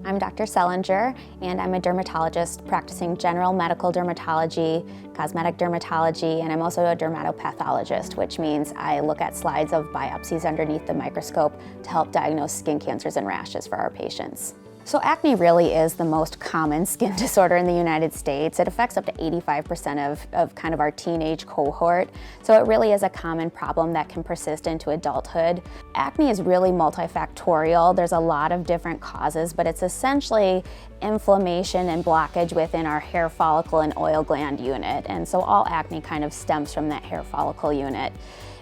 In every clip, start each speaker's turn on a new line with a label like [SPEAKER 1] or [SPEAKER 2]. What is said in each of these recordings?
[SPEAKER 1] I'm Dr. Sellinger, and I'm a dermatologist practicing general medical dermatology, cosmetic dermatology, and I'm also a dermatopathologist, which means I look at slides of biopsies underneath the microscope to help diagnose skin cancers and rashes for our patients. So acne really is the most common skin disorder in the United States. It affects up to 85% of kind of our teenage cohort. So it really is a common problem that can persist into adulthood. Acne is really multifactorial. There's a lot of different causes, but it's essentially inflammation and blockage within our hair follicle and oil gland unit. And so all acne kind of stems from that hair follicle unit.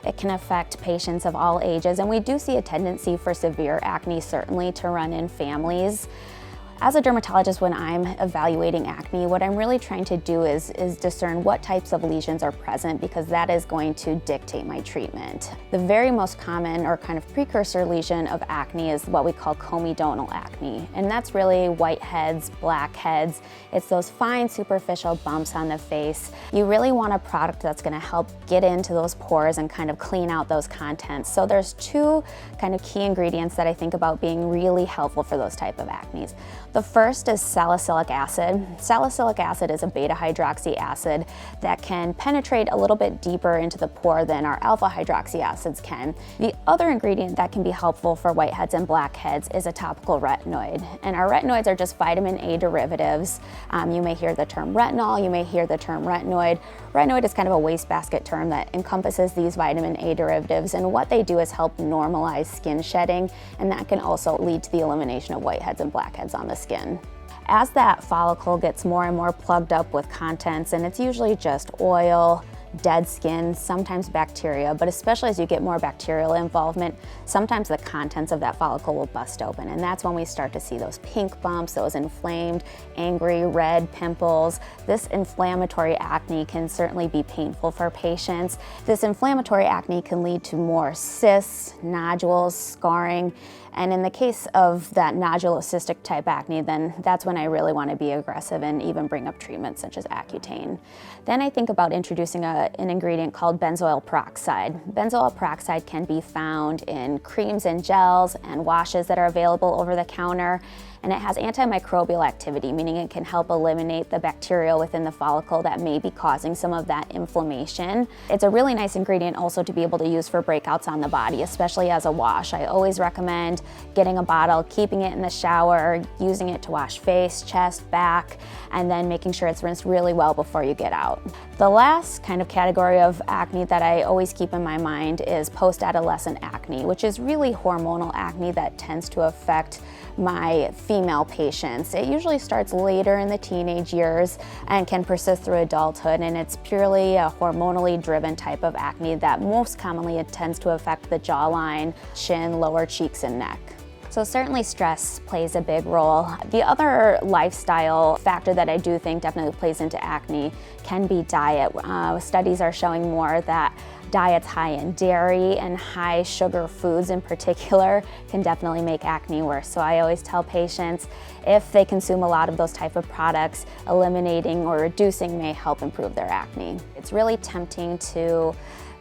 [SPEAKER 1] It can affect patients of all ages, and we do see a tendency for severe acne certainly to run in families. As a dermatologist, when I'm evaluating acne, what I'm really trying to do is discern what types of lesions are present, because that is going to dictate my treatment. The very most common or kind of precursor lesion of acne is what we call comedonal acne, and that's really whiteheads, blackheads. It's those fine superficial bumps on the face. You really want a product that's going to help get into those pores and kind of clean out those contents. So there's two kind of key ingredients that I think about being really helpful for those type of acnes. The first is salicylic acid. Salicylic acid is a beta hydroxy acid that can penetrate a little bit deeper into the pore than our alpha hydroxy acids can. The other ingredient that can be helpful for whiteheads and blackheads is a topical retinoid. And our retinoids are just vitamin A derivatives. You may hear the term retinol, you may hear the term retinoid. Retinoid is kind of a wastebasket term that encompasses these vitamin A derivatives, and what they do is help normalize skin shedding, and that can also lead to the elimination of whiteheads and blackheads on the skin. As that follicle gets more and more plugged up with contents, and it's usually just oil, dead skin, sometimes bacteria, but especially as you get more bacterial involvement, sometimes the contents of that follicle will bust open, and that's when we start to see those pink bumps, those inflamed, angry, red pimples. This inflammatory acne can certainly be painful for patients. This inflammatory acne can lead to more cysts, nodules, scarring, and in the case of that nodulocystic type acne, then that's when I really want to be aggressive and even bring up treatments such as Accutane. Then I think about introducing an ingredient called benzoyl peroxide. Benzoyl peroxide can be found in creams and gels and washes that are available over the counter, and it has antimicrobial activity, meaning it can help eliminate the bacteria within the follicle that may be causing some of that inflammation. It's a really nice ingredient also to be able to use for breakouts on the body, especially as a wash. I always recommend getting a bottle, keeping it in the shower, using it to wash face, chest, back, and then making sure it's rinsed really well before you get out. The last kind of category of acne that I always keep in my mind is post-adolescent acne, which is really hormonal acne that tends to affect my female patients. It usually starts later in the teenage years and can persist through adulthood, and it's purely a hormonally driven type of acne that most commonly it tends to affect the jawline, chin, lower cheeks, and neck. So certainly stress plays a big role. The other lifestyle factor that I do think definitely plays into acne can be diet. Studies are showing more that diets high in dairy and high sugar foods in particular can definitely make acne worse. So I always tell patients if they consume a lot of those type of products, eliminating or reducing may help improve their acne. It's really tempting to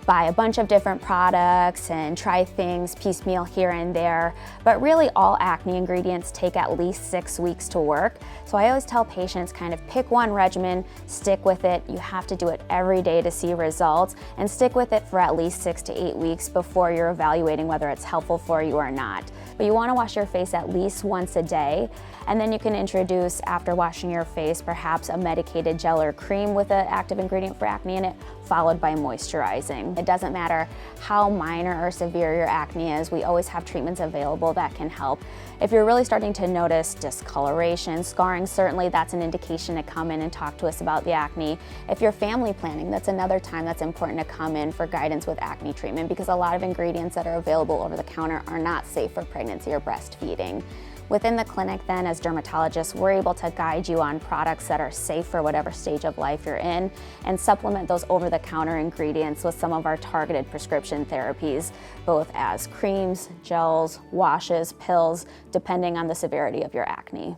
[SPEAKER 1] buy a bunch of different products and try things piecemeal here and there, but really all acne ingredients take at least 6 weeks to work. So I always tell patients kind of pick one regimen, stick with it. You have to do it every day to see results, and stick with it for at least 6 to 8 weeks before you're evaluating whether it's helpful for you or not. But you want to wash your face at least once a day, and then you can introduce, after washing your face, perhaps a medicated gel or cream with an active ingredient for acne in it, followed by moisturizing. It doesn't matter how minor or severe your acne is, we always have treatments available that can help. If you're really starting to notice discoloration, scarring, certainly that's an indication to come in and talk to us about the acne. If you're family planning, that's another time that's important to come in for guidance with acne treatment, because a lot of ingredients that are available over the counter are not safe for pregnancy or breastfeeding. Within the clinic then, as dermatologists, we're able to guide you on products that are safe for whatever stage of life you're in, and supplement those over-the-counter ingredients with some of our targeted prescription therapies, both as creams, gels, washes, pills, depending on the severity of your acne.